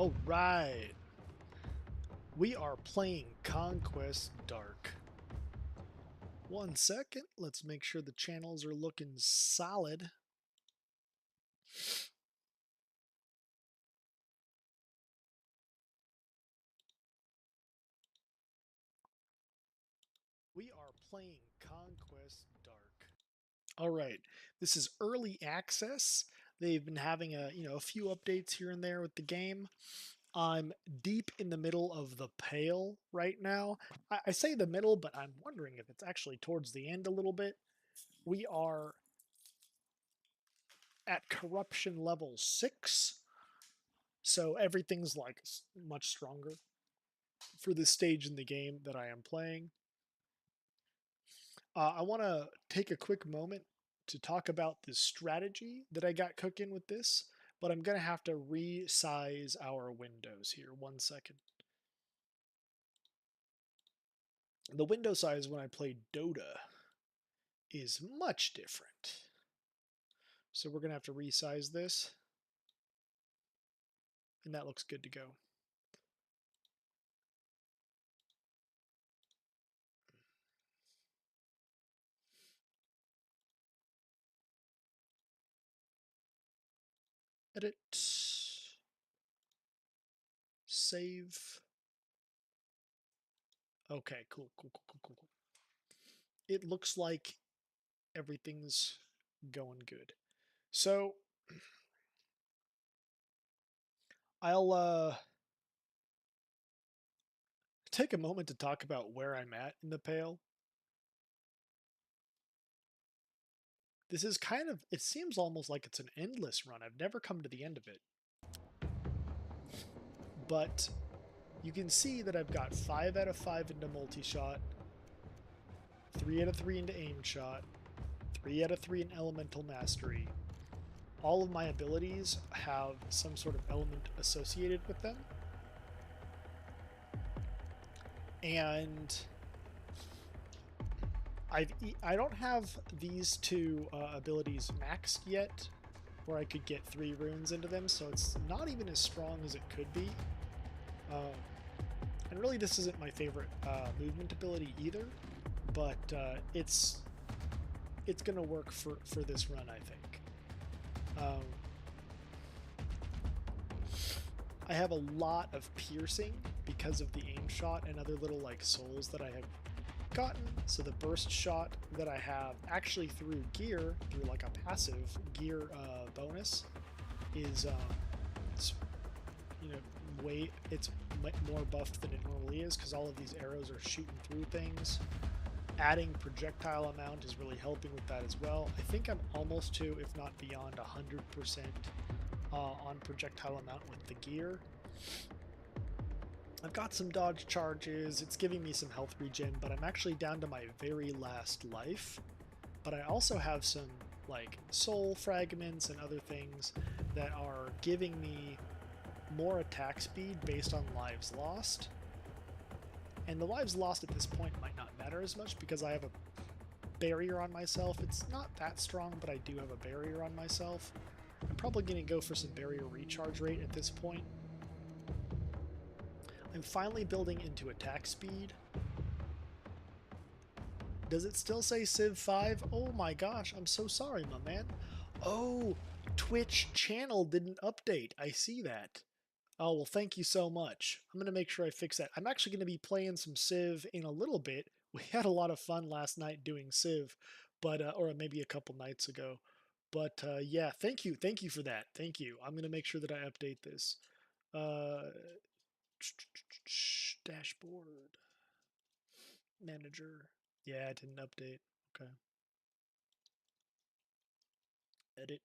All right. We are playing Conquest Dark. 1 second. Let's make sure the channels are looking solid. We are playing Conquest Dark. All right. This is early access. They've been having a few updates here and there with the game. I'm deep in the middle of the pale right now. I say the middle, but I'm wondering if it's actually towards the end a little bit. We are at corruption level 6, so everything's like much stronger for this stage in the game that I am playing. I want to take a quick moment to talk about the strategy that I got cooking with this, but I'm going to have to resize our windows here. 1 second. The window size when I play DotA is much different. So we're going to have to resize this, and that looks good to go. Edit. Save. Okay, cool. It looks like everything's going good. So I'll take a moment to talk about where I'm at in the pale. This is it seems almost like it's an endless run. I've never come to the end of it. But you can see that I've got 5 out of 5 into multi-shot, 3 out of 3 into aim shot, 3 out of 3 in elemental mastery. All of my abilities have some sort of element associated with them. And I don't have these two abilities maxed yet, where I could get 3 runes into them, so it's not even as strong as it could be. And really, this isn't my favorite movement ability either, but it's going to work for this run, I think. I have a lot of piercing because of the aim shot and other little like souls that I have gotten. So the burst shot that I have actually through gear, through like a passive gear bonus, is it's it's more buffed than it normally is because all of these arrows are shooting through things. Adding projectile amount is really helping with that as well. I think I'm almost to, if not beyond, 100% on projectile amount with the gear. I've got some dodge charges, it's giving me some health regen, but I'm actually down to my very last life. But I also have some like soul fragments and other things that are giving me more attack speed based on lives lost. And the lives lost at this point might not matter as much because I have a barrier on myself. It's not that strong, but I do have a barrier on myself. I'm probably going to go for some barrier recharge rate at this point. I'm finally building into attack speed. Does it still say Civ 5? Oh my gosh, I'm so sorry, my man. Oh, Twitch channel didn't update. I see that. Oh, well, thank you so much. I'm going to make sure I fix that. I'm actually going to be playing some Civ in a little bit. We had a lot of fun last night doing Civ, but or maybe a couple nights ago. But yeah, thank you. Thank you for that. Thank you. I'm going to make sure that I update this. Uh, dashboard. Manager. Yeah, it didn't update. Okay. Edit.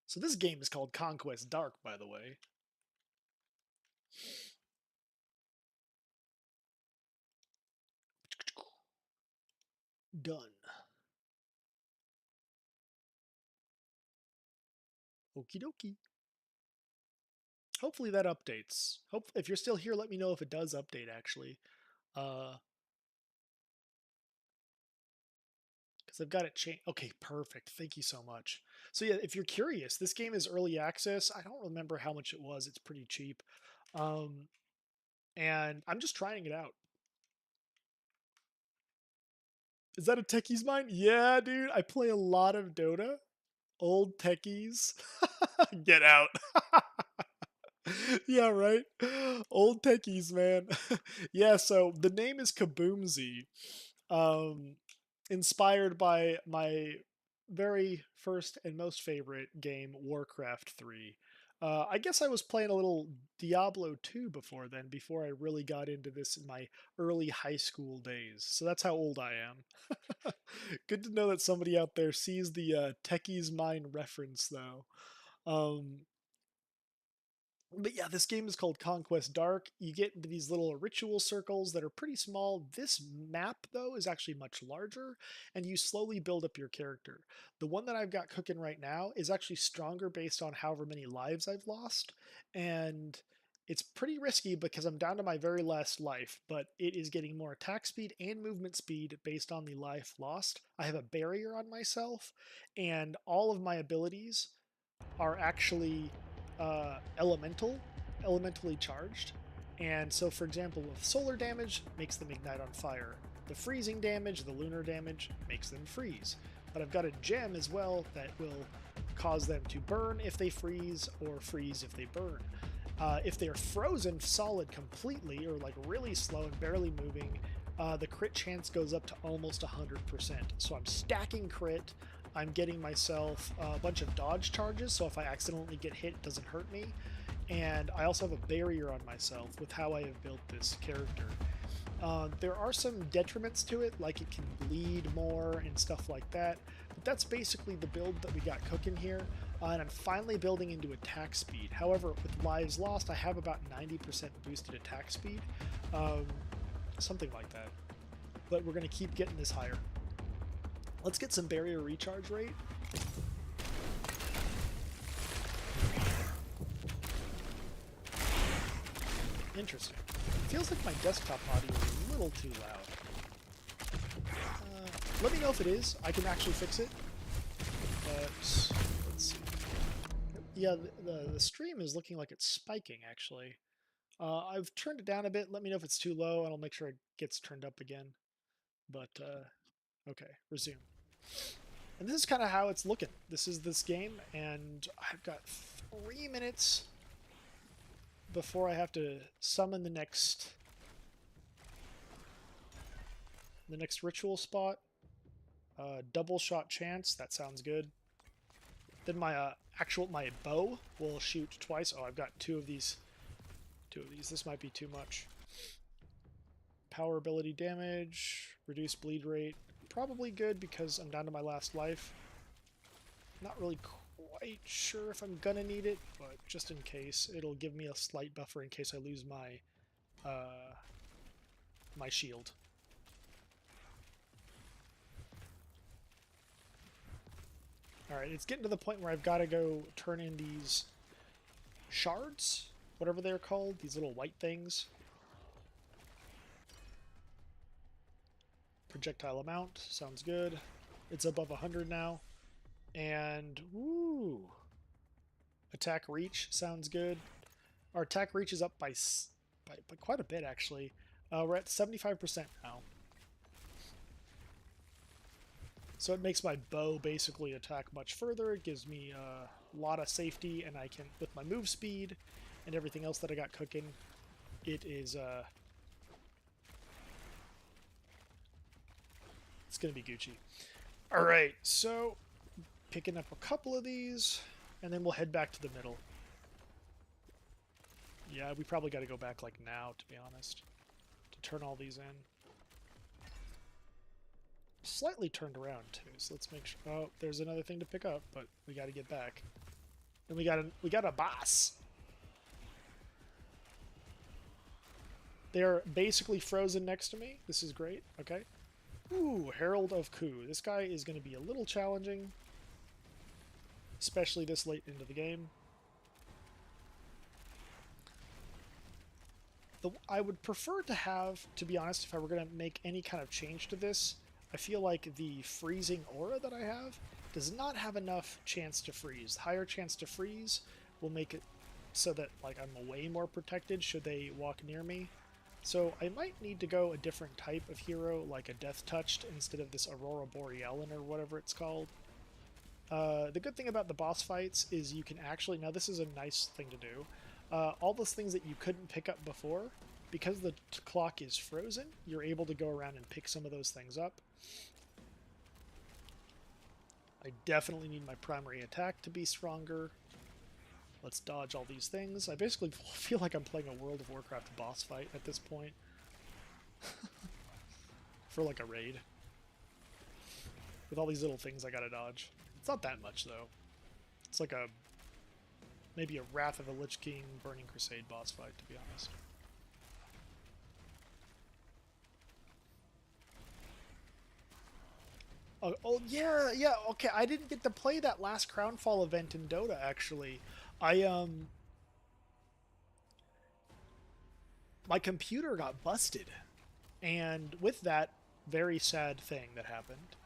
So this game is called Conquest Dark, by the way. Done. Okie dokie. Hopefully that updates. If you're still here, let me know if it does update, actually. Because because I've got it changed. Okay, perfect. Thank you so much. So yeah, if you're curious, this game is early access. I don't remember how much it was. It's pretty cheap. Um, and I'm just trying it out. Is that a techie's mind? Yeah, dude. I play a lot of Dota. Old techies. Get out. Yeah, right. Old techies, man. Yeah, so the name is Kaboomzy. Um, inspired by my very first and most favorite game, Warcraft 3. I guess I was playing a little Diablo 2 before then, before I really got into this in my early high school days. So that's how old I am. Good to know that somebody out there sees the Techie's Mind reference, though. Um, but yeah, this game is called Conquest Dark. You get into these little ritual circles that are pretty small. This map, though, is actually much larger, and you slowly build up your character. The one that I've got cooking right now is actually stronger based on however many lives I've lost, and it's pretty risky because I'm down to my very last life, but it is getting more attack speed and movement speed based on the life lost. I have a barrier on myself, and all of my abilities are actually elementally charged. And so, for example, with solar damage, makes them ignite on fire. The freezing damage, the lunar damage, makes them freeze. But I've got a gem as well that will cause them to burn if they freeze, or freeze if they burn. If they are frozen solid completely, or like really slow and barely moving, the crit chance goes up to almost 100%. So I'm stacking crit. I'm getting myself a bunch of dodge charges, so if I accidentally get hit, it doesn't hurt me. And I also have a barrier on myself with how I have built this character. There are some detriments to it, like it can bleed more and stuff like that, but that's basically the build that we got cooking here. And I'm finally building into attack speed. However, with lives lost, I have about 90% boosted attack speed, something like that. But we're going to keep getting this higher. Let's get some barrier recharge rate. Interesting. Feels like my desktop audio is a little too loud. Let me know if it is. I can actually fix it. But let's see. Yeah, the stream is looking like it's spiking, actually. I've turned it down a bit. Let me know if it's too low, and I'll make sure it gets turned up again. But, okay, resume. And this is kind of how it's looking. This is this game, and I've got 3 minutes before I have to summon the next ritual spot. Double shot chance, that sounds good. Then my my bow will shoot twice. Oh, I've got two of these. This might be too much. Power ability damage, reduce bleed rate. Probably good because I'm down to my last life. Not really quite sure if I'm gonna need it, but just in case, it'll give me a slight buffer in case I lose my my shield. Alright, it's getting to the point where I've got to go turn in these shards, whatever they're called, these little white things. Projectile amount, sounds good. It's above 100 now. And, woo! Attack reach, sounds good. Our attack reach is up by quite a bit, actually. We're at 75% now. So it makes my bow basically attack much further. It gives me a lot of safety, and I can, with my move speed and everything else that I got cooking, it is, it's going to be Gucci. All right, so picking up a couple of these, and then we'll head back to the middle. Yeah, we probably got to go back like now, to be honest, to turn all these in. Slightly turned around too, so let's make sure. Oh, there's another thing to pick up, but we got to get back. And we got a boss. They're basically frozen next to me. This is great. Okay. Ooh, Herald of Ku. This guy is going to be a little challenging, especially this late into the game. I would prefer to have, to be honest, if I were going to make any kind of change to this, I feel like the freezing aura that I have does not have enough chance to freeze. Higher chance to freeze will make it so that like I'm way more protected should they walk near me. So I might need to go a different type of hero, like a Death Touched, instead of this Aurora Borealan or whatever it's called. The good thing about the boss fights is you can actually, now this is a nice thing to do, all those things that you couldn't pick up before, because the clock is frozen, you're able to go around and pick some of those things up. I definitely need my primary attack to be stronger. Let's dodge all these things. I basically feel like I'm playing a World of Warcraft boss fight at this point. For like a raid. With all these little things I gotta dodge. It's not that much though. It's like a maybe a Wrath of the Lich King Burning Crusade boss fight, to be honest. Oh yeah, okay. I didn't get to play that last Crownfall event in Dota actually. I my computer got busted. And with that very sad thing that happened,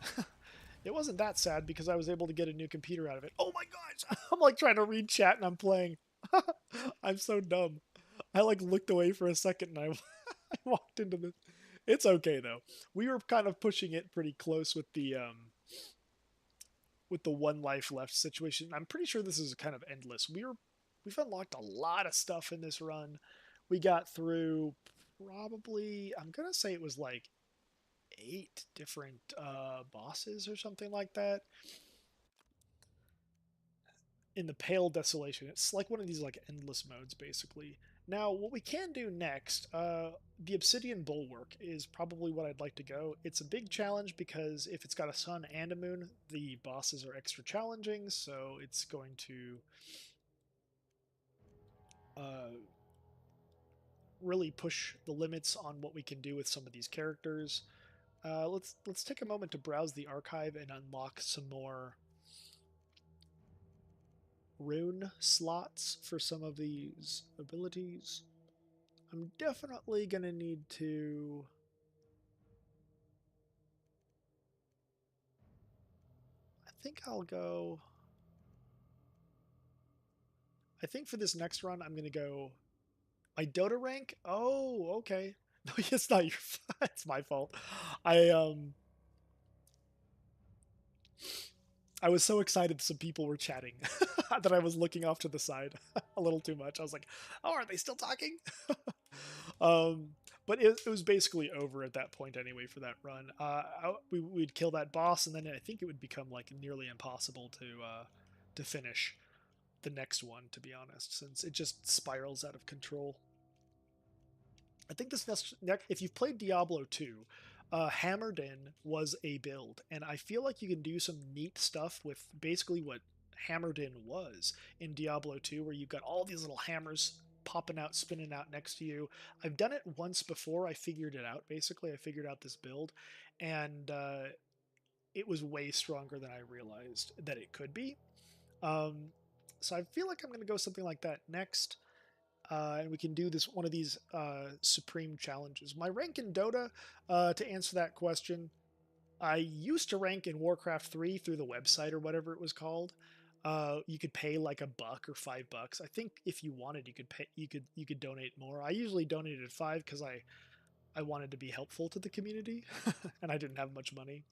it wasn't that sad because I was able to get a new computer out of it. Oh my gosh! I'm like trying to read chat and I'm playing. I'm so dumb. I like looked away for a second and I, I walked into this. It's okay though. We were kind of pushing it pretty close with the one life left situation. I'm pretty sure this is kind of endless. We've unlocked a lot of stuff in this run. We got through probably, I'm gonna say it was like 8 different bosses or something like that in the Pale Desolation. It's like one of these like endless modes basically. Now what we can do next, the Obsidian Bulwark is probably what I'd like to go. It's a big challenge because if it's got a sun and a moon, the bosses are extra challenging, so it's going to uh, really push the limits on what we can do with some of these characters. Let's take a moment to browse the archive and unlock some more rune slots for some of these abilities. I'm definitely gonna need to. I think I'll go. I think for this next run, I'm gonna go my Dota rank. Oh, okay. No, it's not your. It's my fault. I um I was so excited some people were chatting that I was looking off to the side a little too much. I was like, "Oh, are they still talking?" um, but it was basically over at that point anyway for that run. We'd kill that boss, and then I think it would become like nearly impossible to finish the next one. To be honest, since it just spirals out of control. I think this next if you've played Diablo 2, Hammered In was a build, and I feel like you can do some neat stuff with basically what Hammered In was in Diablo 2, where you've got all these little hammers popping out, spinning out next to you. I've done it once before. I figured it out. Basically, I figured out this build, and it was way stronger than I realized that it could be. Um, so I feel like I'm going to go something like that next. And we can do this one of these supreme challenges. My rank in Dota, to answer that question, I used to rank in Warcraft 3 through the website or whatever it was called. You could pay like $1 or $5. I think if you wanted, you could pay. You could donate more. I usually donated 5 because I wanted to be helpful to the community, and I didn't have much money.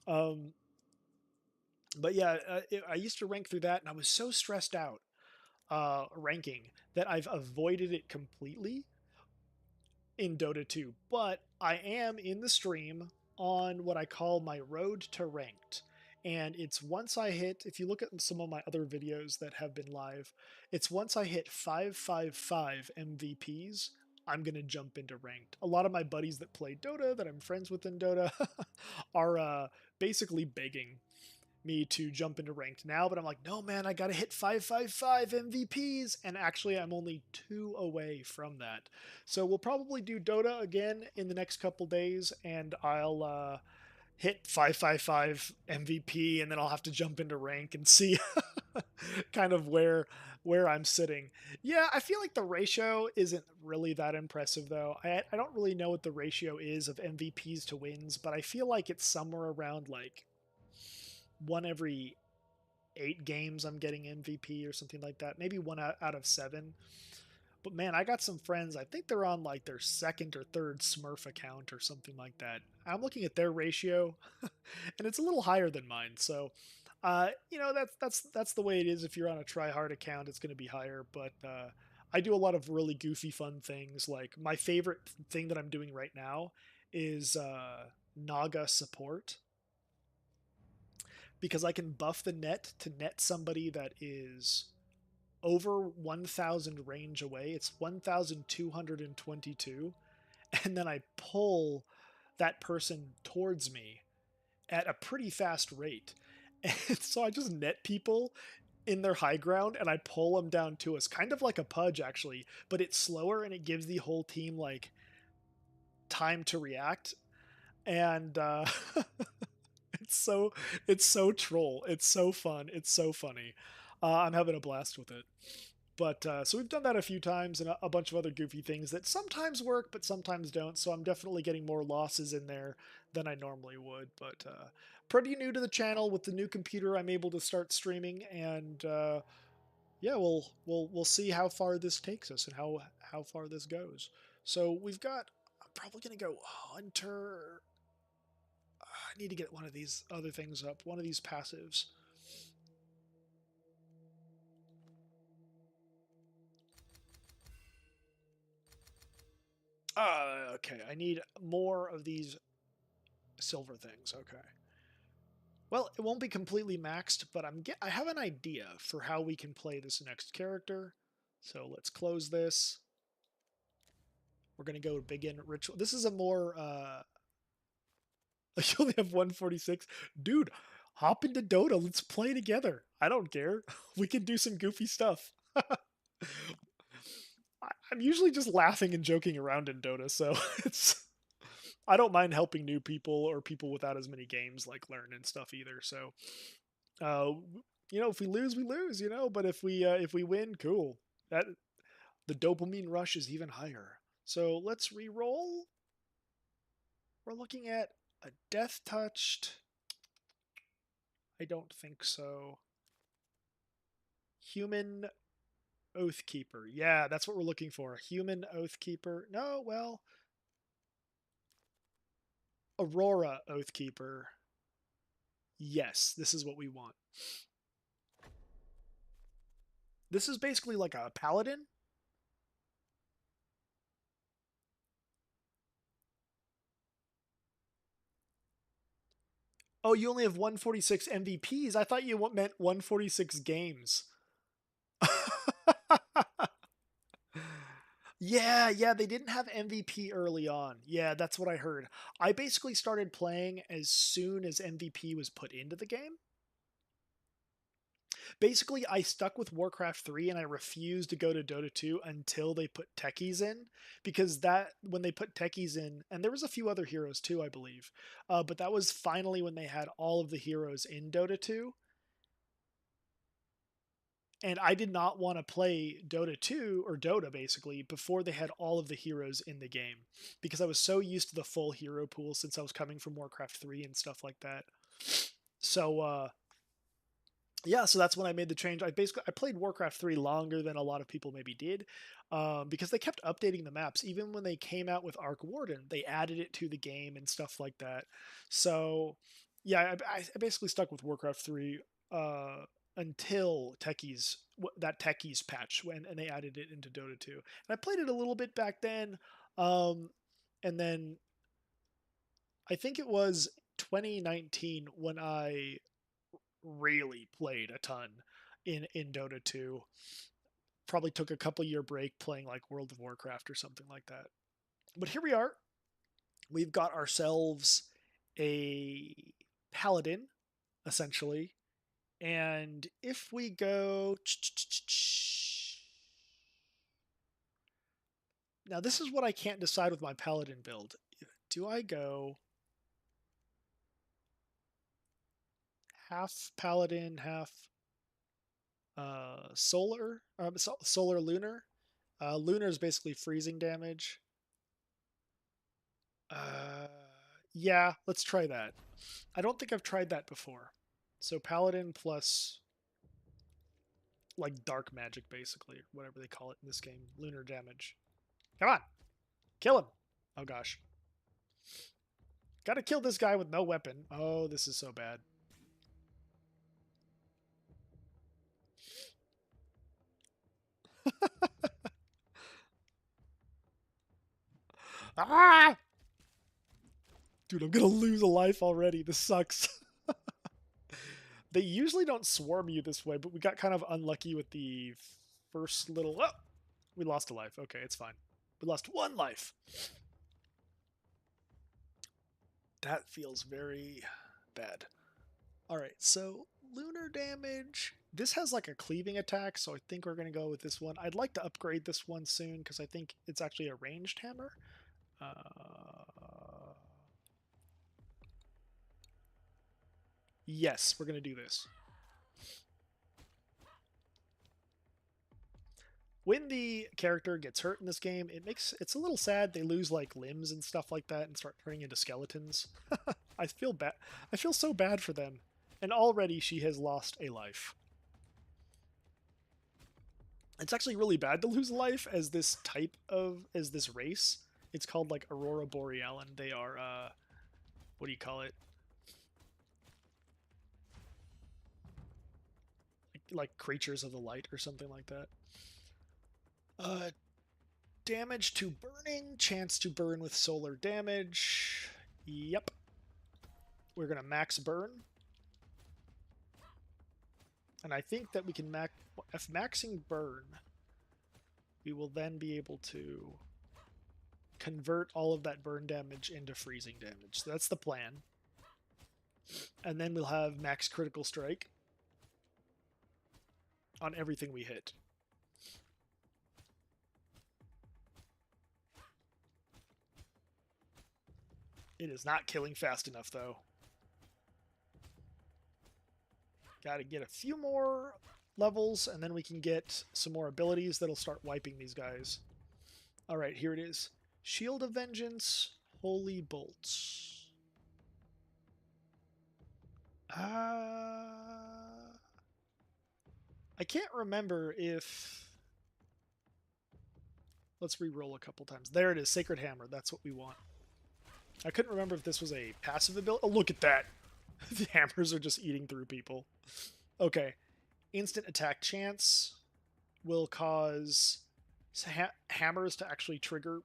Um, but yeah, I used to rank through that, and I was so stressed out ranking that I've avoided it completely in Dota 2. But I am in the stream on what I call my road to ranked. And it's once I hit, if you look at some of my other videos that have been live, it's once I hit 555 MVPs, I'm going to jump into ranked. A lot of my buddies that play Dota, that I'm friends with in Dota, are basically begging me to jump into ranked now, but I'm like, no, man, I gotta hit 555 MVPs, and actually, I'm only 2 away from that. So we'll probably do Dota again in the next couple days, and I'll hit 555 MVP, and then I'll have to jump into rank and see kind of where where I'm sitting. Yeah, I feel like the ratio isn't really that impressive though. I don't really know what the ratio is of MVPs to wins, but I feel like it's somewhere around like one every 8 games I'm getting MVP or something like that. Maybe one out of 7. But man, I got some friends. I think they're on like their second or third Smurf account or something like that. I'm looking at their ratio, and it's a little higher than mine. So, that's the way it is. If you're on a try hard account, it's going to be higher. But I do a lot of really goofy, fun things. Like my favorite thing that I'm doing right now is Naga support because I can buff the net to net somebody that is over 1000 range away. It's 1222, and then I pull that person towards me at a pretty fast rate. And so I just net people in their high ground and I pull them down to us, kind of like a pudge actually, but it's slower and it gives the whole team like time to react. And it's it's so troll. It's so fun. It's so funny. I'm having a blast with it. But so we've done that a few times and a bunch of other goofy things that sometimes work, but sometimes don't. So I'm definitely getting more losses in there than I normally would. But pretty new to the channel. With the new computer, I'm able to start streaming, and yeah, we'll see how far this takes us and how far this goes. So we've got. I'm probably gonna go Hunter. I need to get one of these other things up. One of these passives. Okay. I need more of these silver things. Okay. Well, it won't be completely maxed, but I have an idea for how we can play this next character. So let's close this. We're gonna go begin ritual. This is a more you only have 146. Dude, hop into Dota. Let's play together. I don't care. We can do some goofy stuff. I'm usually just laughing and joking around in Dota, so it's I don't mind helping new people or people without as many games like learn and stuff either. So uh, if we lose, we lose. But if we win, cool. That the dopamine rush is even higher. So let's re-roll. We're looking at a death touched. I don't think so. Human Oathkeeper. Yeah, that's what we're looking for. Human Oathkeeper. No, well, Aurora Oathkeeper. Yes, this is what we want. This is basically like a paladin. Oh, you only have 146 MVPs. I thought you meant 146 games. Yeah, they didn't have MVP early on. Yeah, that's what I heard. I basically started playing as soon as MVP was put into the game. Basically, I stuck with Warcraft 3 and I refused to go to Dota 2 until they put techies in, because that when they put techies in, and there was a few other heroes too, I believe, but that was finally when they had all of the heroes in Dota 2. And I did not want to play Dota 2 or Dota basically before they had all of the heroes in the game, because I was so used to the full hero pool since I was coming from Warcraft 3 and stuff like that. So yeah, so that's when I made the change. I played Warcraft 3 longer than a lot of people maybe did, because they kept updating the maps. Even when they came out with Arc Warden, they added it to the game and stuff like that. So yeah, I basically stuck with Warcraft 3 until that Techies patch and they added it into Dota 2. And I played it a little bit back then, and then I think it was 2019 when I really played a ton in Dota 2. Probably took a couple year break playing like World of Warcraft or something like that. But here we are. We've got ourselves a paladin essentially. And if we go now, this is what I can't decide with my paladin build. Do I go half paladin, half Solar lunar. Lunar is basically freezing damage. Yeah, let's try that. I don't think I've tried that before. So paladin plus like dark magic, basically, or whatever they call it in this game. Lunar damage. Come on, kill him. Oh gosh, gotta kill this guy with no weapon. Oh, this is so bad. Ah! Dude, I'm gonna lose a life already. This sucks. They usually don't swarm you this way, but we got kind of unlucky with the first little... Oh! We lost a life. Okay, it's fine. We lost one life. That feels very bad. Alright, so lunar damage. This has like a cleaving attack, so I think we're going to go with this one. I'd like to upgrade this one soon because I think it's actually a ranged hammer. Yes, we're going to do this. When the character gets hurt in this game, it's a little sad. They lose like limbs and stuff like that and start turning into skeletons. I feel bad. I feel so bad for them. And already she has lost a life. It's actually really bad to lose a life as this race. It's called like Aurora Borealan. They are what do you call it? Like creatures of the light or something like that. Damage to burning, chance to burn with solar damage. Yep. We're going to max burn. And I think that we can if maxing burn, we will then be able to convert all of that burn damage into freezing damage. So that's the plan. And then we'll have max critical strike on everything we hit. It is not killing fast enough, though. Got to get a few more levels, and then we can get some more abilities that'll start wiping these guys. Alright, here it is. Shield of Vengeance, Holy Bolts. I can't remember if... Let's re-roll a couple times. There it is, Sacred Hammer. That's what we want. I couldn't remember if this was a passive ability. Oh, look at that! The hammers are just eating through people. Okay. Instant attack chance will cause hammers to actually trigger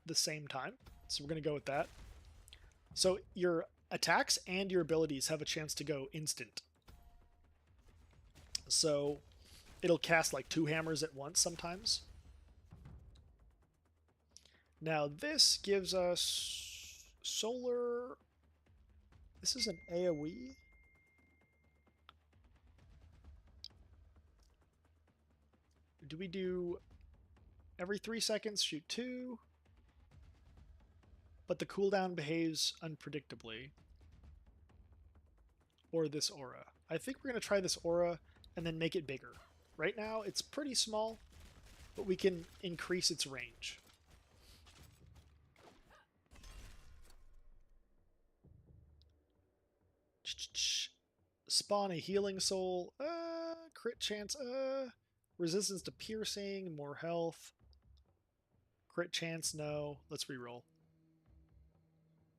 the same time. So we're going to go with that. So your attacks and your abilities have a chance to go instant. So it'll cast like 2 hammers at once sometimes. Now this gives us solar... This is an AoE? Do we do every 3 seconds shoot 2? But the cooldown behaves unpredictably. Or this aura. I think we're going to try this aura and then make it bigger. Right now it's pretty small, but we can increase its range. Spawn a healing soul. Crit chance. Resistance to piercing. More health. Crit chance. No. Let's reroll.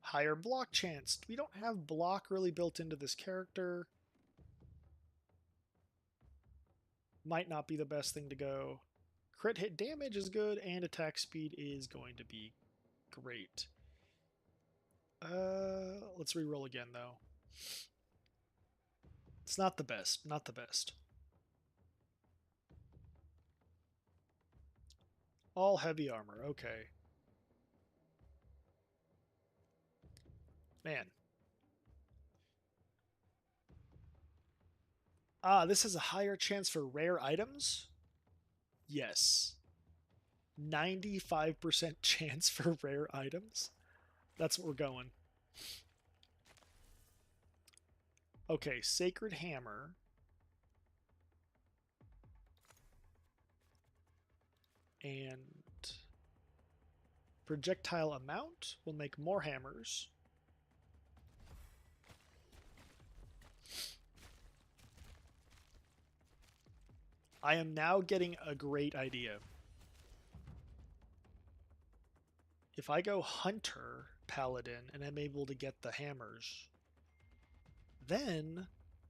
Higher block chance. We don't have block really built into this character. Might not be the best thing to go. Crit hit damage is good, and attack speed is going to be great. Let's reroll again, though. It's not the best. Not the best. All heavy armor. Okay. Man. This has a higher chance for rare items? Yes. 95% chance for rare items? That's what we're going. Okay, Sacred Hammer. And projectile amount will make more hammers. I am now getting a great idea. If I go Hunter Paladin and I'm able to get the hammers, then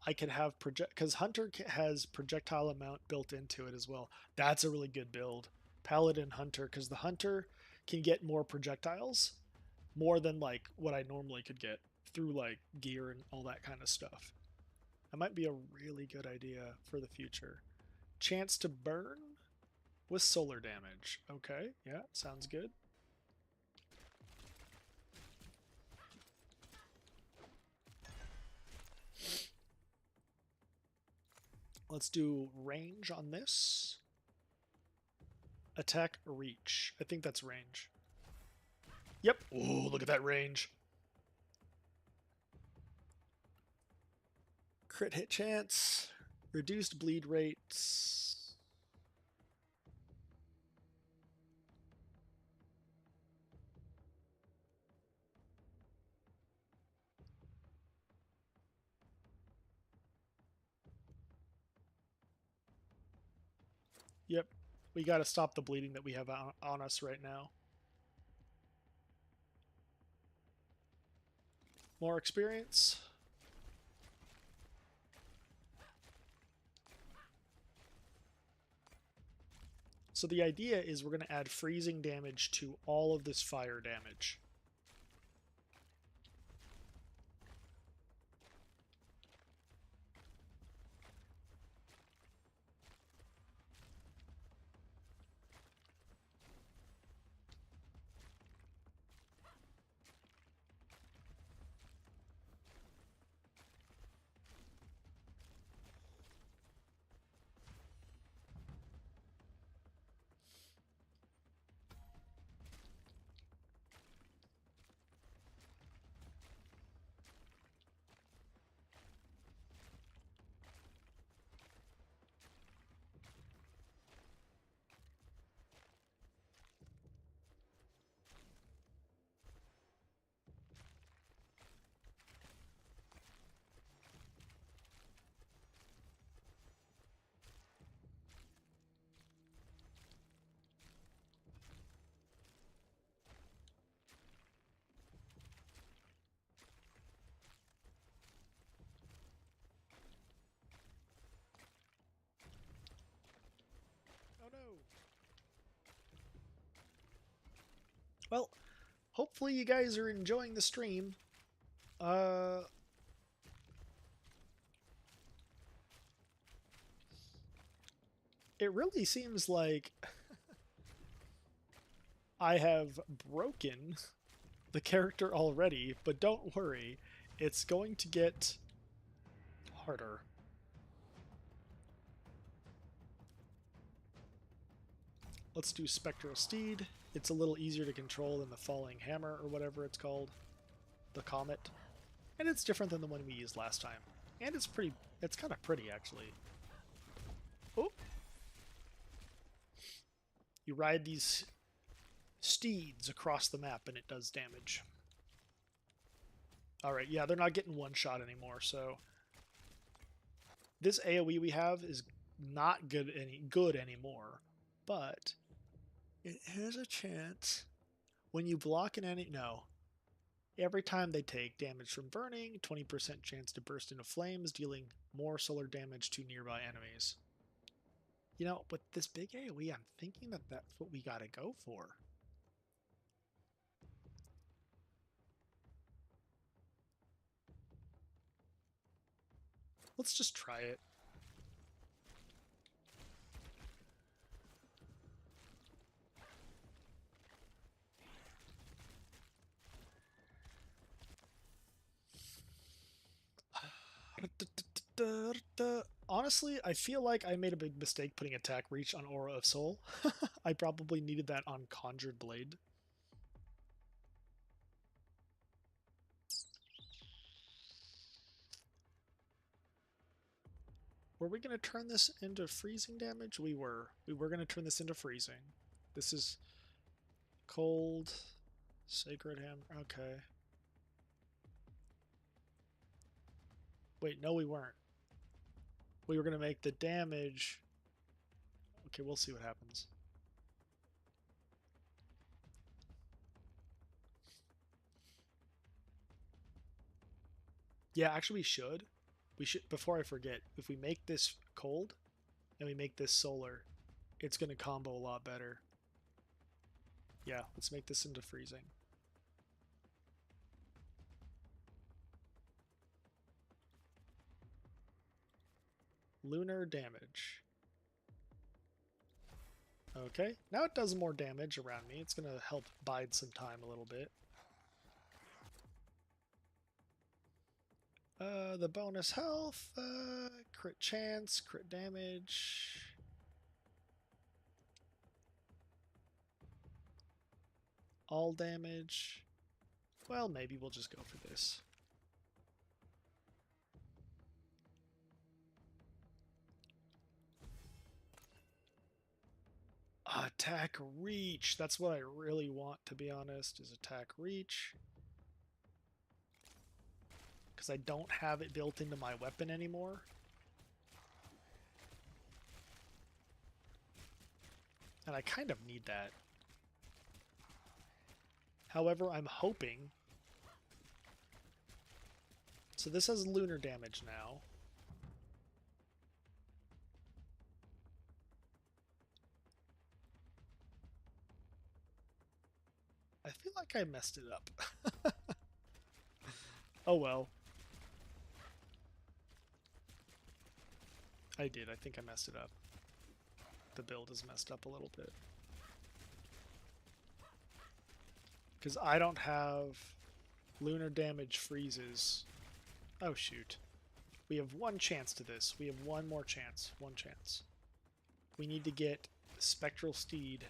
I can have because Hunter has projectile amount built into it as well. That's a really good build. Paladin Hunter, because the Hunter can get more projectiles, more than like what I normally could get through like gear and all that kind of stuff. That might be a really good idea for the future. Chance to burn with solar damage. Okay, yeah, sounds good. Let's do range on this. Attack reach. I think that's range. Yep. Ooh, look at that range. Crit hit chance. Reduced bleed rates. Yep. We got to stop the bleeding that we have on us right now. More experience. So the idea is we're going to add freezing damage to all of this fire damage. Oh no. Well, hopefully you guys are enjoying the stream. It really seems like I have broken the character already, but don't worry, it's going to get harder. Let's do Spectral Steed. It's a little easier to control than the Falling Hammer or whatever it's called. The Comet. And it's different than the one we used last time. And it's kind of pretty actually. Oh! You ride these steeds across the map and it does damage. Alright, yeah, they're not getting one shot anymore, so this AoE we have is not good anymore, but it has a chance when you block an enemy. No. Every time they take damage from burning, 20% chance to burst into flames, dealing more solar damage to nearby enemies. You know, with this big AoE, I'm thinking that that's what we gotta go for. Let's just try it. Honestly, I feel like I made a big mistake putting attack reach on Aura of Soul. I probably needed that on Conjured Blade. Were we going to turn this into freezing damage? We were. We were going to turn this into freezing. This is cold. Sacred hammer. Okay. Wait, no, we weren't. We were going to make the damage. Okay, we'll see what happens. Yeah, actually we should. We should, before I forget, if we make this cold and we make this solar, it's going to combo a lot better. Yeah, let's make this into freezing. Lunar damage. Okay, now it does more damage around me. It's going to help bide some time a little bit. The bonus health, crit chance, crit damage. All damage. Well, maybe we'll just go for this. Attack reach. That's what I really want, to be honest, is attack reach. Because I don't have it built into my weapon anymore. And I kind of need that. However, I'm hoping... So this has lunar damage now. I feel like I messed it up. Oh well. I did. I think I messed it up. The build is messed up a little bit. Because I don't have lunar damage freezes. Oh shoot. We have one chance to this. We have one more chance. One chance. We need to get Spectral Steed.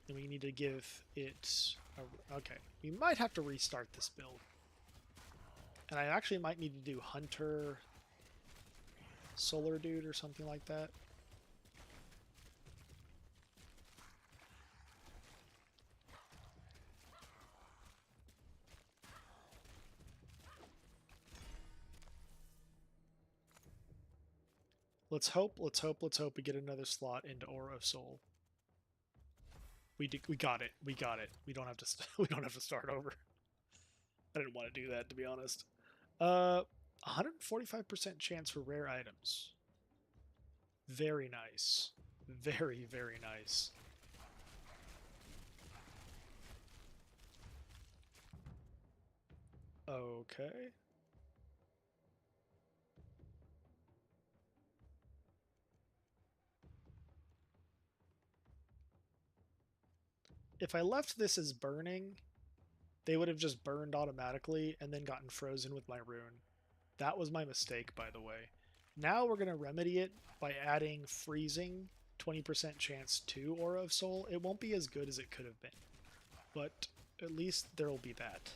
And we need to give it... okay. We might have to restart this build. And I actually might need to do Hunter... Solar Dude or something like that. Let's hope we get another slot into Aura of Soul. We got it. We got it. We don't have to we don't have to start over. I didn't want to do that, to be honest. 145% chance for rare items. Very nice. Very, very nice. Okay. If I left this as burning, they would have just burned automatically and then gotten frozen with my rune. That was my mistake, by the way. Now we're going to remedy it by adding freezing, 20% chance to Aura of Soul. It won't be as good as it could have been, but at least there will be that.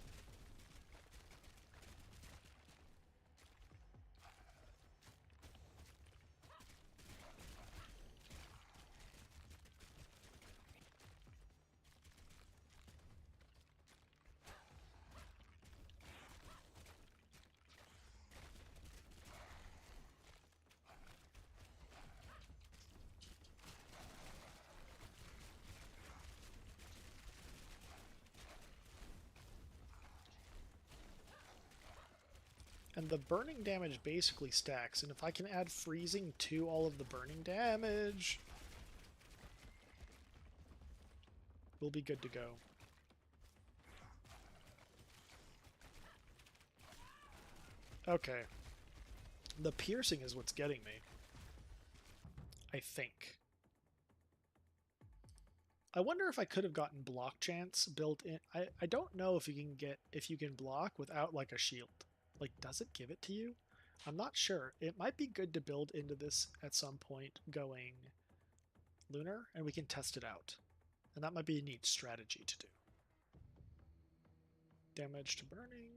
And the burning damage basically stacks, and if I can add freezing to all of the burning damage, we'll be good to go. Okay. The piercing is what's getting me. I think. I wonder if I could have gotten block chance built in. I don't know if you can block without like a shield. Like, does it give it to you? I'm not sure. It might be good to build into this at some point going lunar, and we can test it out. And that might be a neat strategy to do. Damage to burning.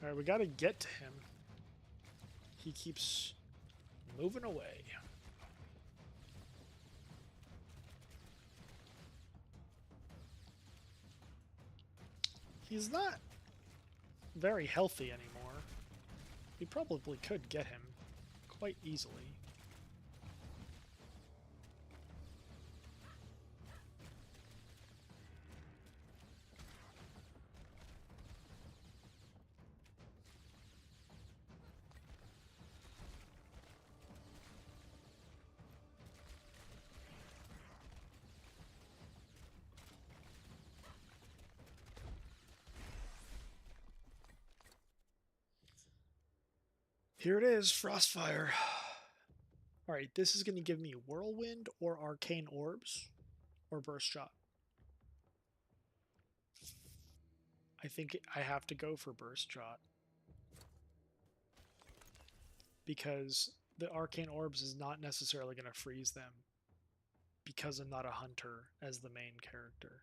Alright, we gotta get to him. He keeps moving away. He's not very healthy anymore. We probably could get him quite easily. Here it is, Frostfire. Alright, this is going to give me Whirlwind or Arcane Orbs or Burst Shot. I think I have to go for Burst Shot. Because the Arcane Orbs is not necessarily going to freeze them. Because I'm not a hunter as the main character.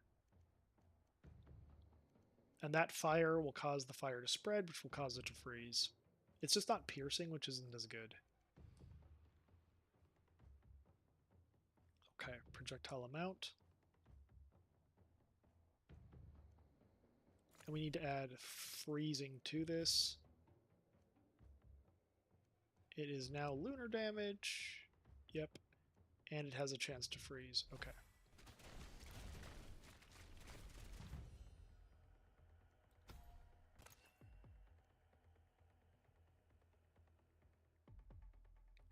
And that fire will cause the fire to spread, which will cause it to freeze. It's just not piercing, which isn't as good. Okay, projectile amount. And we need to add freezing to this. It is now lunar damage. Yep. And it has a chance to freeze. Okay.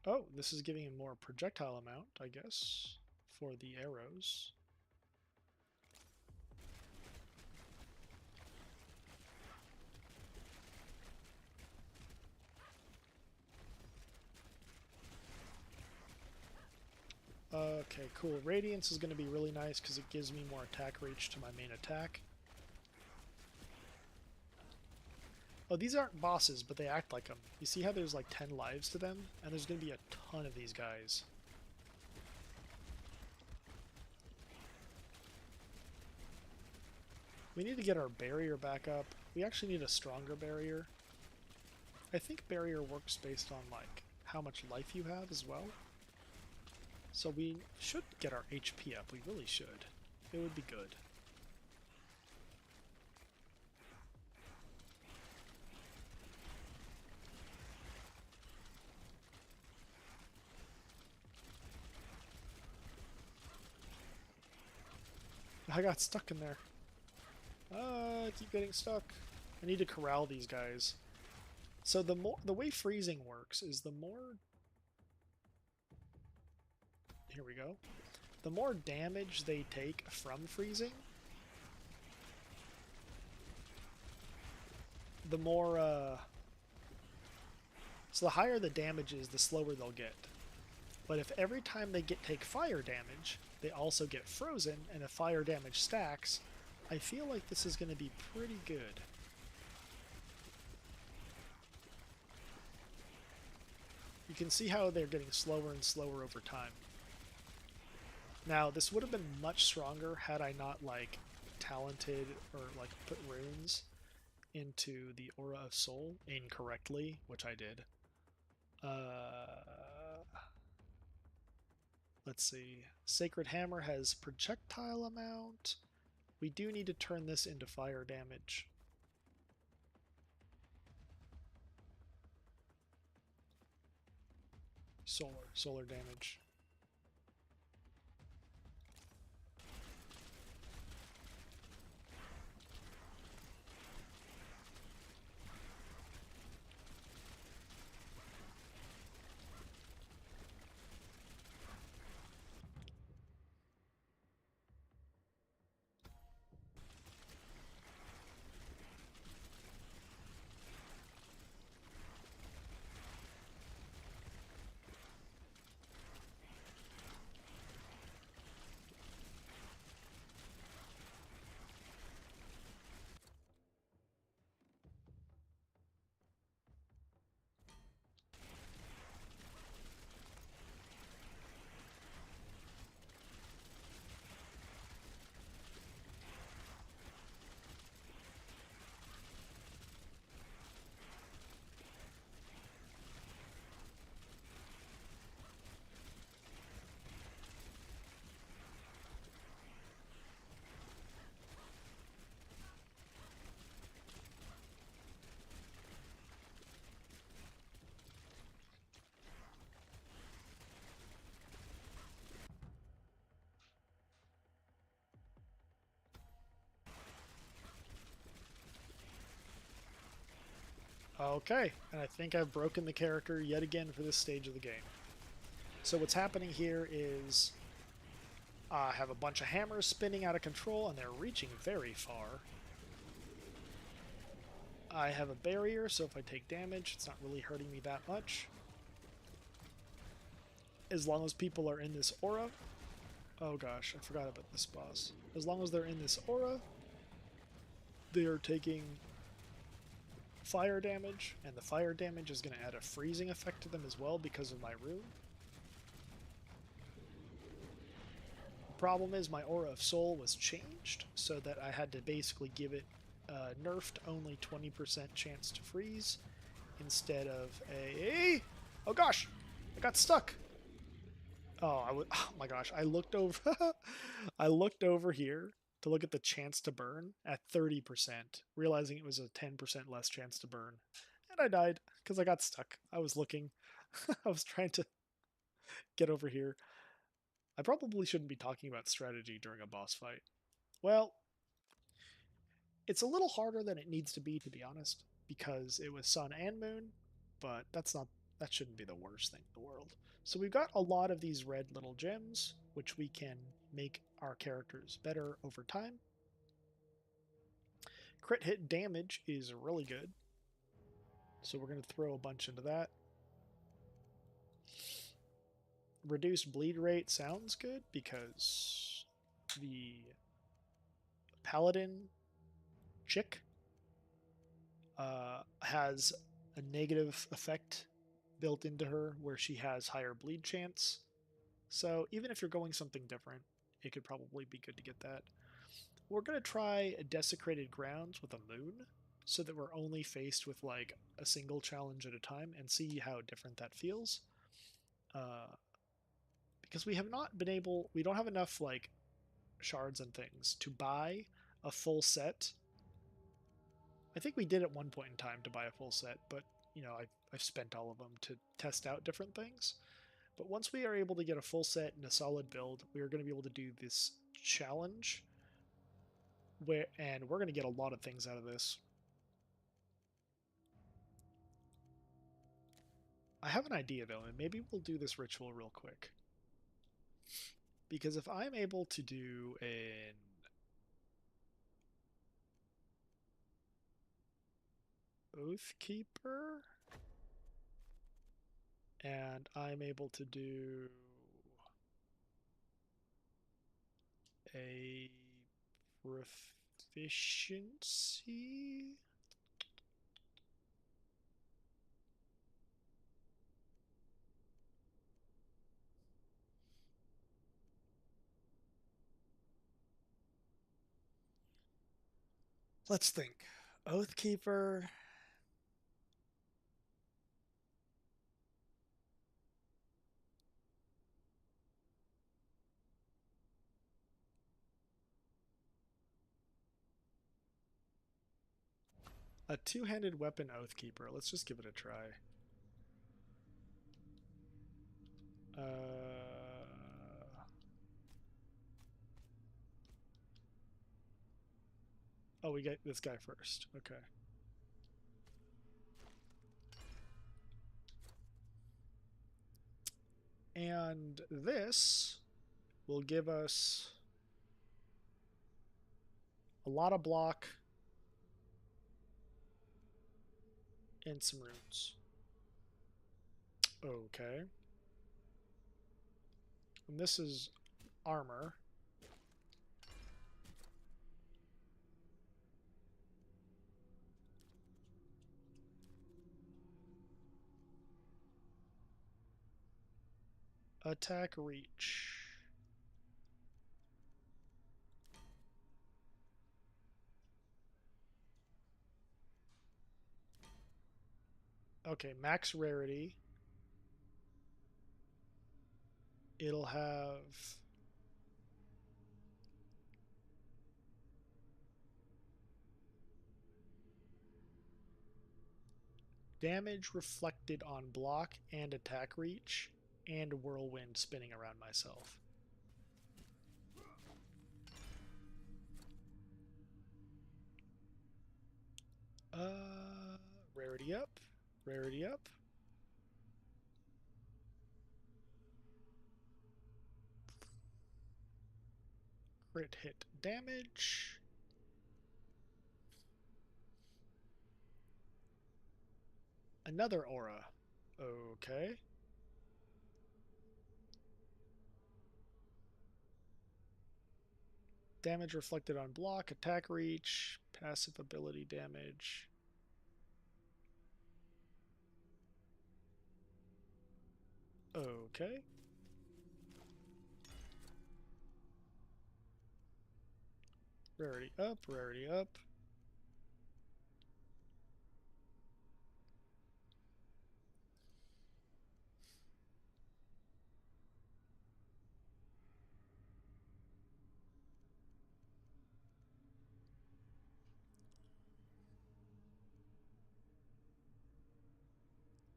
Oh, this is giving him more projectile amount, I guess, for the arrows. Okay, cool. Radiance is going to be really nice because it gives me more attack reach to my main attack. Oh, these aren't bosses, but they act like them. You see how there's like 10 lives to them? And there's going to be a ton of these guys. We need to get our barrier back up. We actually need a stronger barrier. I think barrier works based on like how much life you have as well. So we should get our HP up. We really should. It would be good. I got stuck in there. I keep getting stuck. I need to corral these guys. So the way freezing works is the more... Here we go. The more damage they take from freezing, the more, so the higher the damage is, the slower they'll get. But if every time they take fire damage, they also get frozen, and the fire damage stacks, I feel like this is going to be pretty good. You can see how they're getting slower and slower over time. Now, this would have been much stronger had I not, like, talented or, like, put runes into the Aura of Soul incorrectly, which I did. Let's see. Sacred Hammer has projectile amount. We do need to turn this into fire damage. Solar damage. Okay, and I think I've broken the character yet again for this stage of the game. So what's happening here is I have a bunch of hammers spinning out of control, and they're reaching very far. I have a barrier, so if I take damage, it's not really hurting me that much. As long as people are in this aura... Oh gosh, I forgot about this boss. As long as they're in this aura, they are taking fire damage, and the fire damage is going to add a freezing effect to them as well because of my rune. The problem is my Aura of Soul was changed, so that I had to basically give it a nerfed only 20% chance to freeze instead of a... Oh gosh! I got stuck! Oh my gosh, I looked over I looked over here to look at the chance to burn at 30%, realizing it was a 10% less chance to burn. And I died because I got stuck. I was looking. I was trying to get over here. I probably shouldn't be talking about strategy during a boss fight. Well, it's a little harder than it needs to be honest, because it was sun and moon, but that shouldn't be the worst thing in the world. So we've got a lot of these red little gems, which we can make our characters better over time. Crit hit damage is really good, so we're going to throw a bunch into that. Reduced bleed rate sounds good because the paladin chick has a negative effect built into her where she has higher bleed chance. So even if you're going something different, it could probably be good to get that. We're going to try Desecrated Grounds with a moon so that we're only faced with like a single challenge at a time and see how different that feels. Because we have not been able, we don't have enough like shards and things to buy a full set. I think we did at one point in time to buy a full set, but you know, I've spent all of them to test out different things. But once we are able to get a full set and a solid build, we are going to be able to do this challenge, and we're going to get a lot of things out of this. I have an idea though, and maybe we'll do this ritual real quick. Because if I'm able to do an Oathkeeper, and I'm able to do a proficiency. Let's think. Oathkeeper. A two-handed weapon Oathkeeper. Let's just give it a try. Oh, we get this guy first. Okay. And this will give us a lot of block and some runes. Okay. And this is armor. Attack reach. Okay, max rarity. It'll have damage reflected on block and attack reach, and whirlwind spinning around myself. Rarity up. Rarity up. Crit hit damage. Another aura. Okay. Damage reflected on block, attack reach, passive ability damage. Okay. Rarity up, rarity up.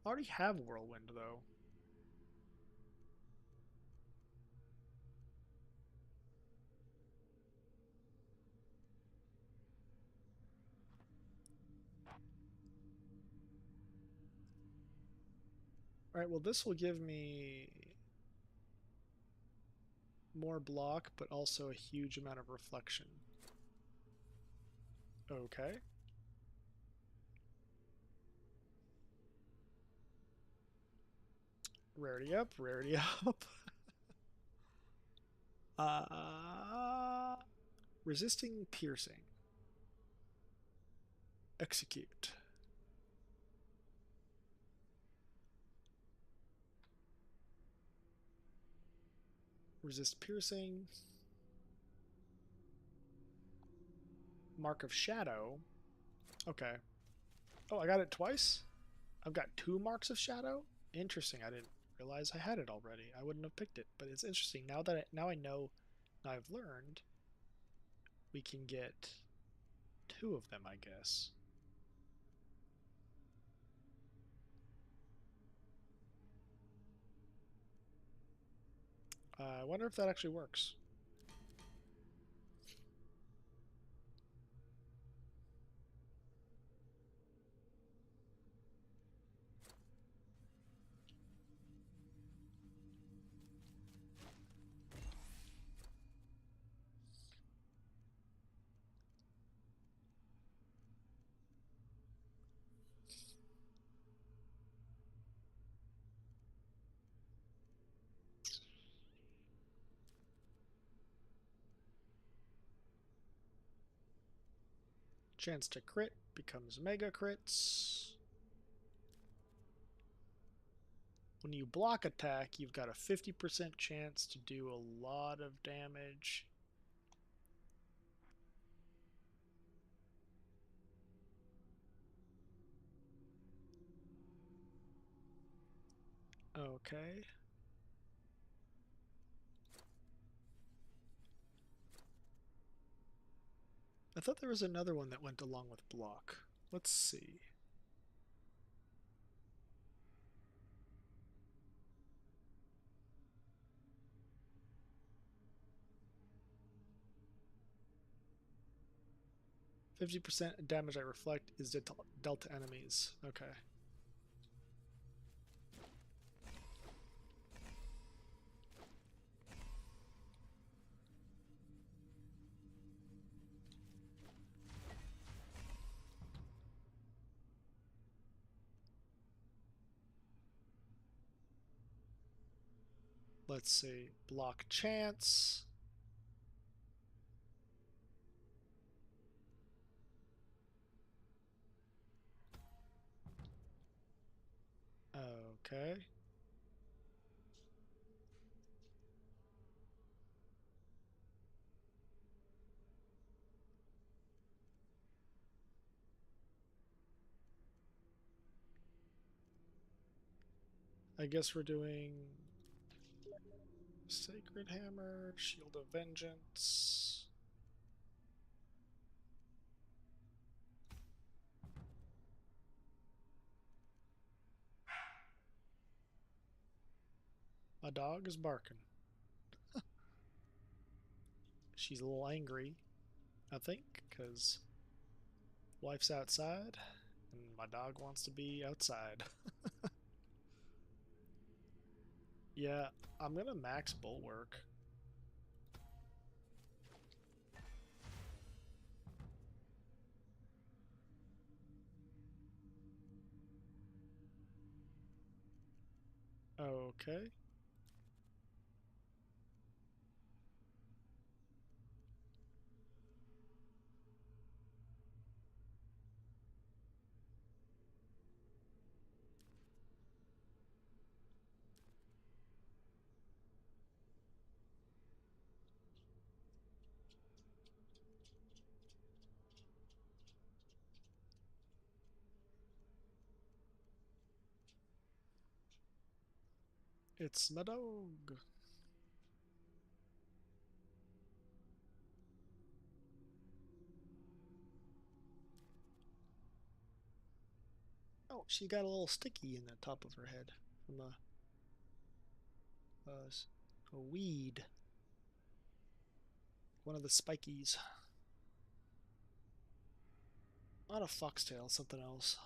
I already have Whirlwind, though. Alright, well this will give me more block, but also a huge amount of reflection. Okay. Rarity up, rarity up. Resisting piercing. Execute. Resist piercing. Mark of Shadow. Okay. Oh, I got it twice? I've got 2 Marks of Shadow? Interesting. I didn't realize I had it already. I wouldn't have picked it, but it's interesting. Now that now I know, now I've learned, we can get 2 of them, I guess. I wonder if that actually works. Chance to crit becomes mega crits. When you block attack, you've got a 50% chance to do a lot of damage. Okay. I thought there was another one that went along with block. Let's see. %50 damage I reflect is dealt to enemies. Okay. Let's see. Block chance. Okay. I guess we're doing Sacred Hammer, Shield of Vengeance. My dog is barking. She's a little angry, I think, because wife's outside. And my dog wants to be outside. Yeah, I'm gonna max bulwark. Okay. It's my dog. Oh, she got a little sticky in the top of her head from a weed. One of the spikies. Not a foxtail, something else.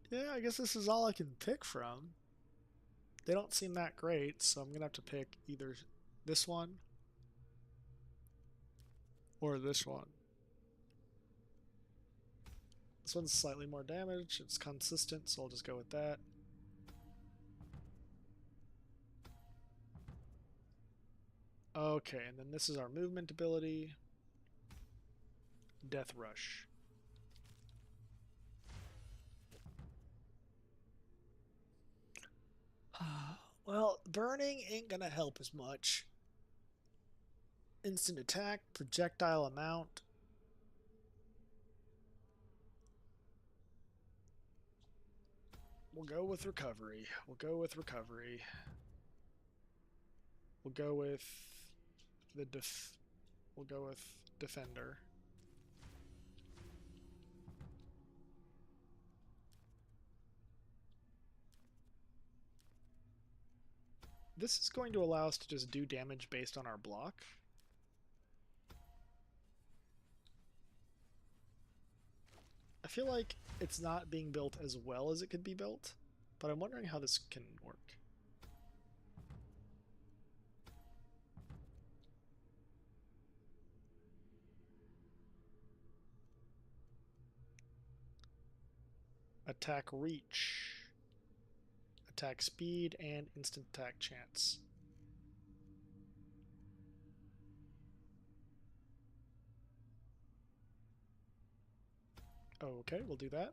Yeah, I guess this is all I can pick from. They don't seem that great, so I'm gonna have to pick either this one or this one. This one's slightly more damage. It's consistent, so I'll just go with that. Okay, and then this is our movement ability. Death Rush. Well, burning ain't gonna help as much. Instant attack, projectile amount. We'll go with recovery. We'll go with recovery. We'll go with the we'll go with defender. This is going to allow us to just do damage based on our block. I feel like it's not being built as well as it could be built, but I'm wondering how this can work. Attack reach, attack speed, and instant attack chance. Okay, we'll do that.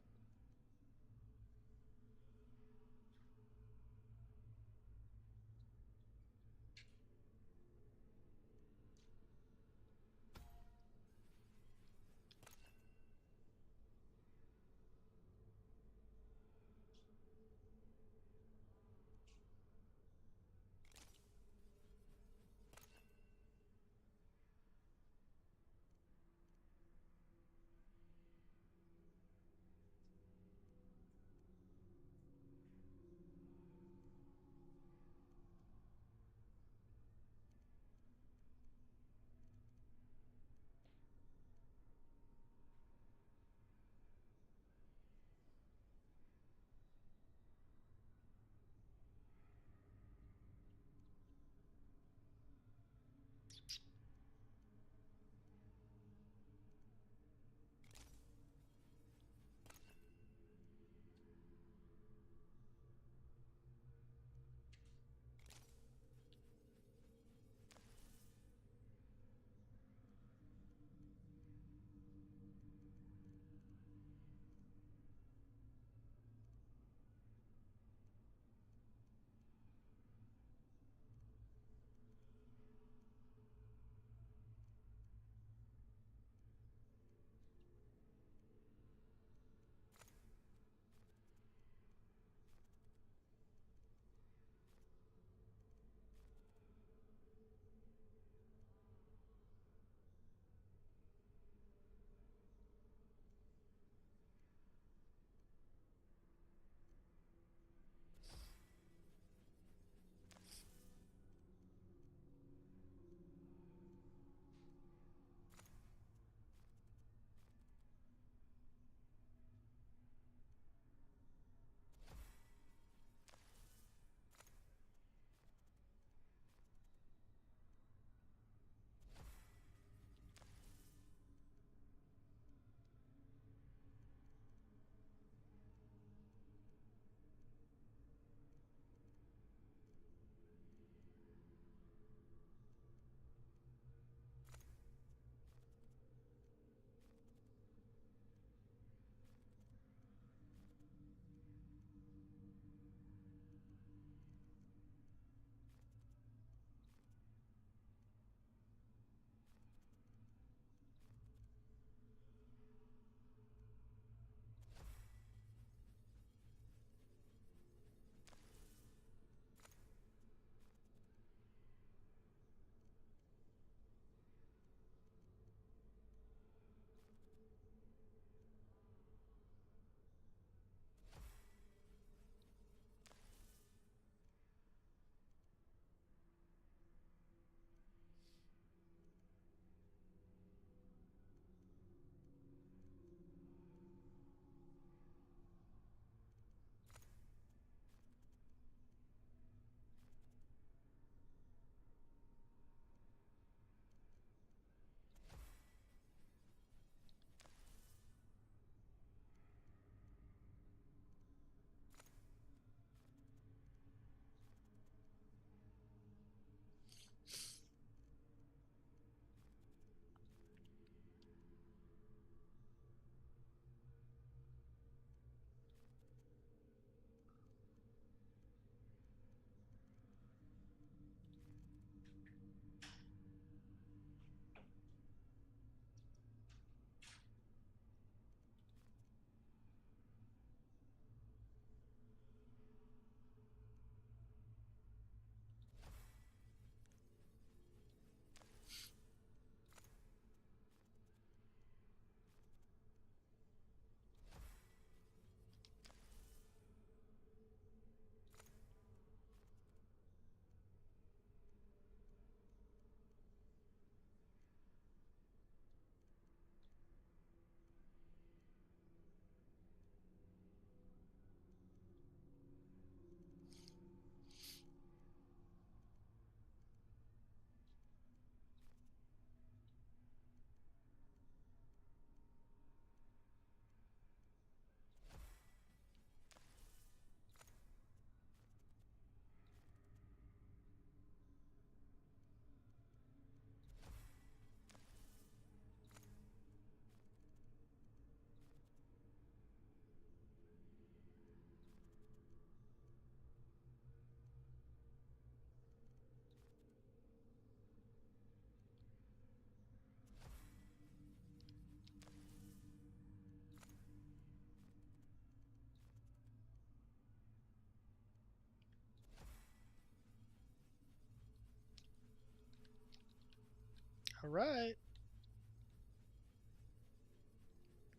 Alright.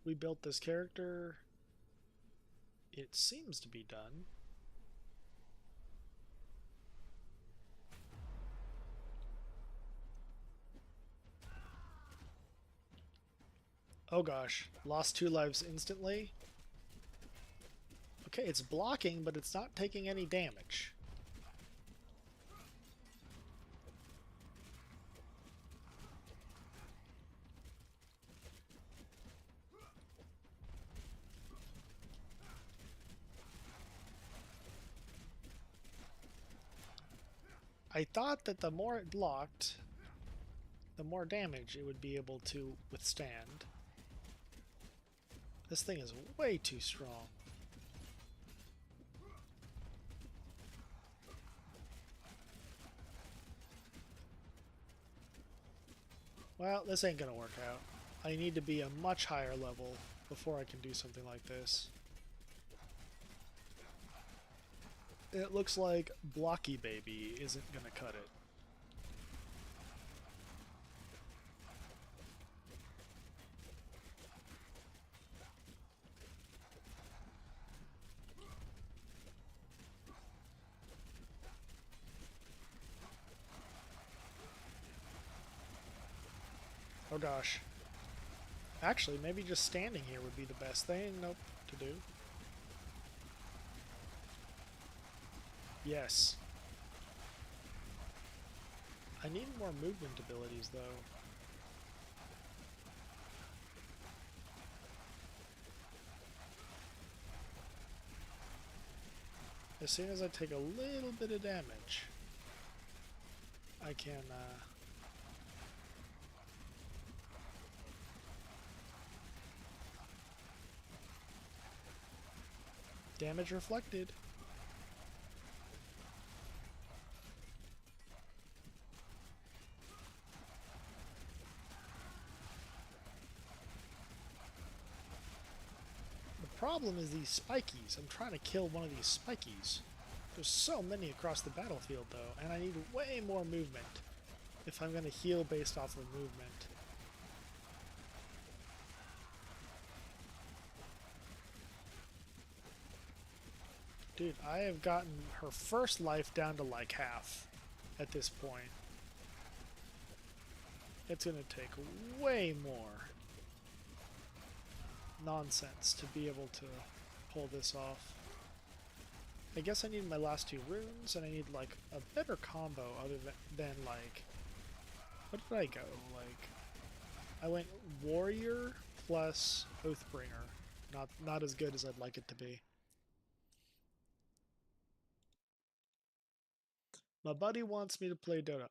We built this character. It seems to be done. Oh gosh, lost 2 lives instantly. Okay, it's blocking, but it's not taking any damage. I thought that the more it blocked, the more damage it would be able to withstand. This thing is way too strong. Well, this ain't gonna work out. I need to be a much higher level before I can do something like this. It looks like Blocky Baby isn't gonna cut it. Oh gosh. Actually, maybe just standing here would be the best thing to do. Yes. I need more movement abilities, though. As soon as I take a little bit of damage, I can, damage reflected. The problem is these spikies. I'm trying to kill one of these spikies. There's so many across the battlefield, though, and I need way more movement if I'm going to heal based off of movement. Dude, I have gotten her first life down to like half at this point. It's going to take way more nonsense to be able to pull this off. I guess I need my last 2 runes, and I need like a better combo other than like, what did I go? Like, I went Warrior plus Oathbringer. Not as good as I'd like it to be. My buddy wants me to play DotA.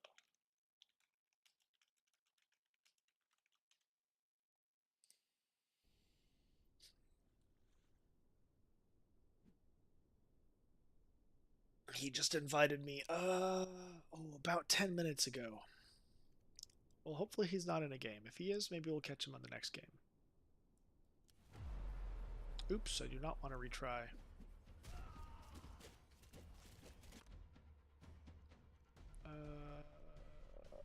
He just invited me, about 10 minutes ago. Well, hopefully he's not in a game. If he is, maybe we'll catch him on the next game. Oops, I do not want to retry.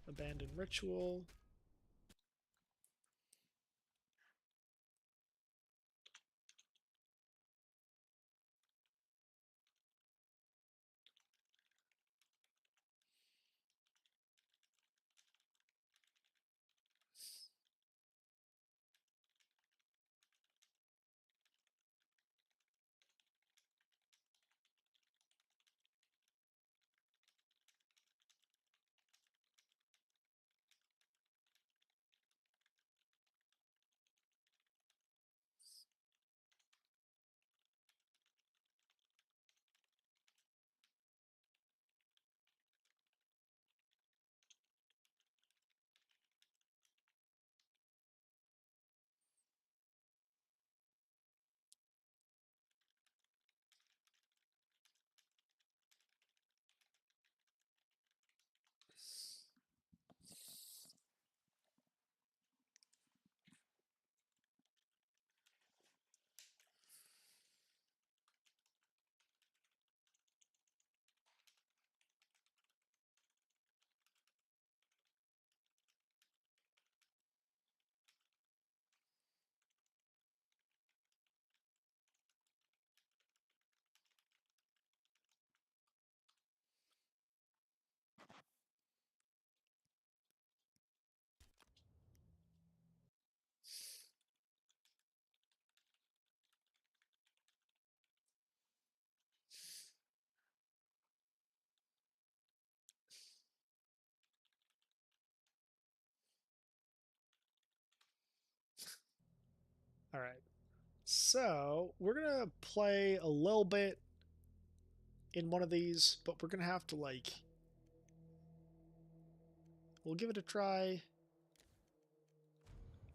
Abandon ritual. All right. So we're gonna play a little bit in one of these, but we're gonna have to like, we'll give it a try.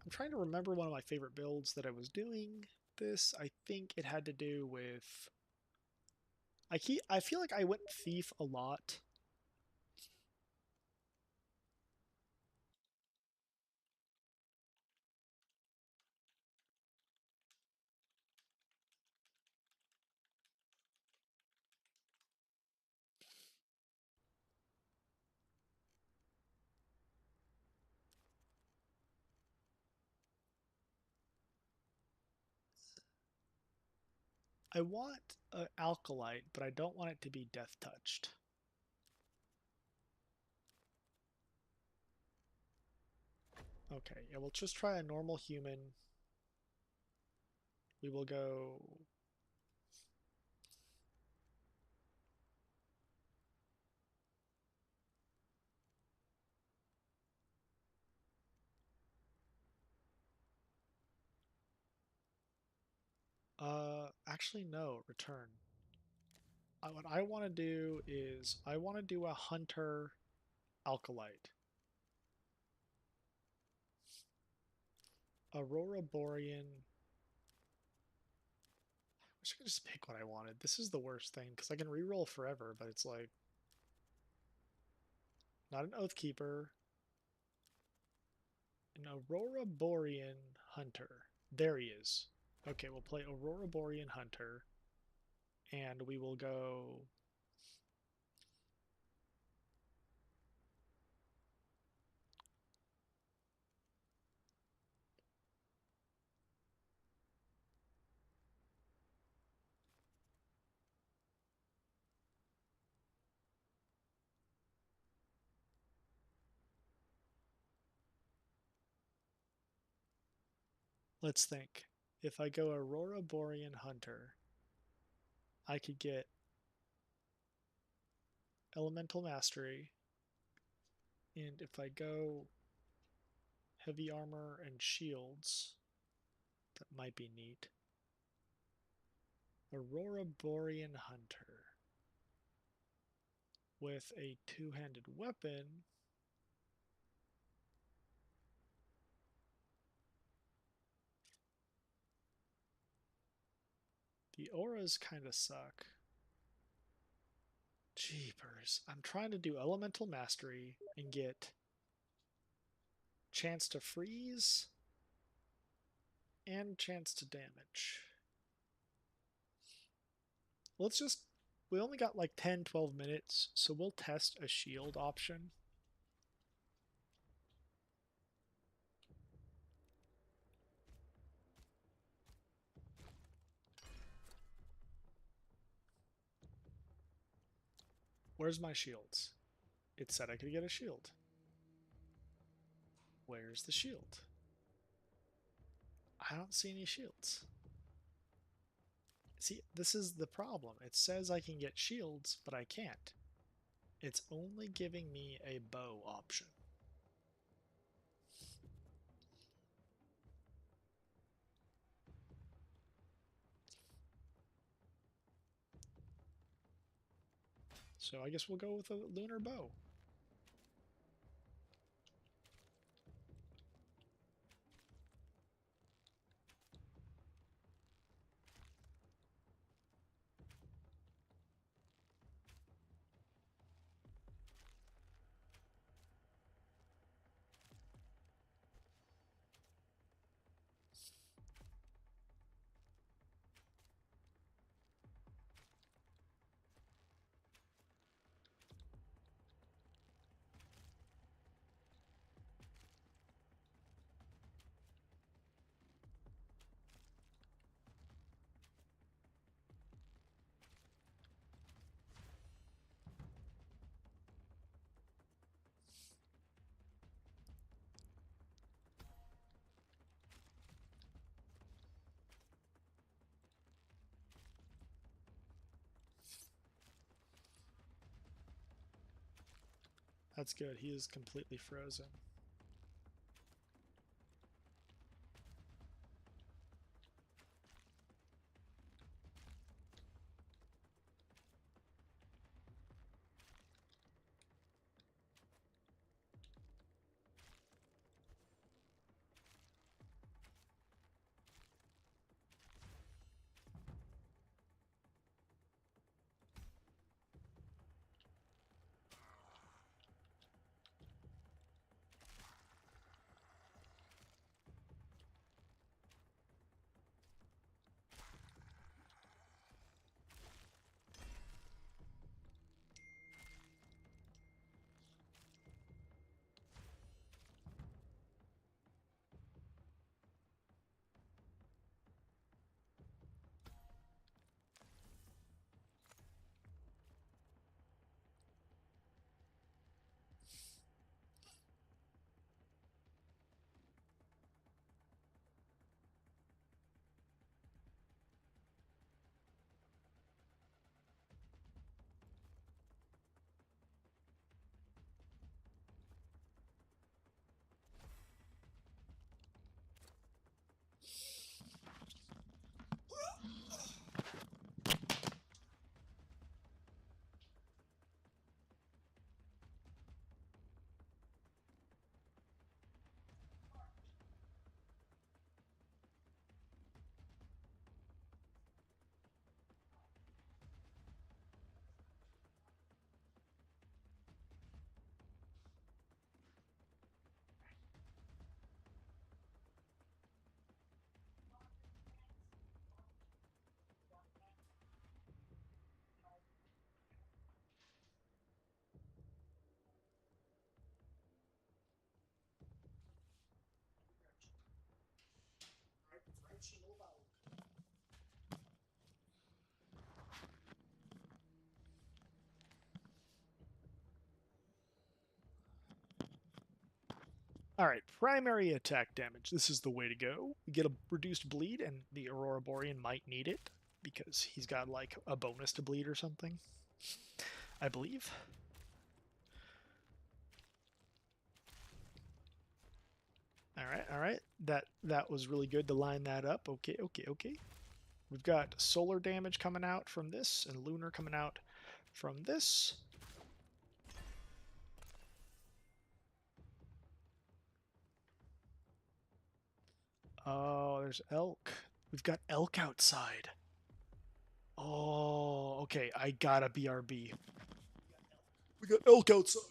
I'm trying to remember one of my favorite builds that I was doing this. I think it had to do with, I feel like I went thief a lot. I want an alkalite, but I don't want it to be death touched. Okay, yeah, we'll just try a normal human. We will go. Actually, no, return. What I want to do is I want to do a hunter alkalite. Aurora Borean. I wish I could just pick what I wanted. This is the worst thing because I can reroll forever, but it's like not an Oathkeeper. An Aurora Borean Hunter. There he is. Okay, we'll play Aurora Borean Hunter, and we will go. Let's think. If I go Aurora Borean Hunter, I could get Elemental Mastery, and if I go Heavy Armor and Shields, that might be neat. Aurora Borean Hunter with a two-handed weapon. The auras kind of suck. Jeepers. I'm trying to do Elemental Mastery and get chance to freeze and chance to damage. Let's just, we only got like 10-12 minutes, so we'll test a shield option. Where's my shields? It said I could get a shield. Where's the shield? I don't see any shields. See, this is the problem. It says I can get shields, but I can't. It's only giving me a bow option. So I guess we'll go with a lunar bow. That's good. He is completely frozen. Alright, primary attack damage. This is the way to go. We get a reduced bleed, and the Aurora Borean might need it, because he's got, like, a bonus to bleed or something, I believe. Alright. That was really good to line that up. Okay. We've got solar damage coming out from this, and lunar coming out from this. Oh, there's elk. We've got elk outside. Oh, okay. I gotta BRB. We got elk outside.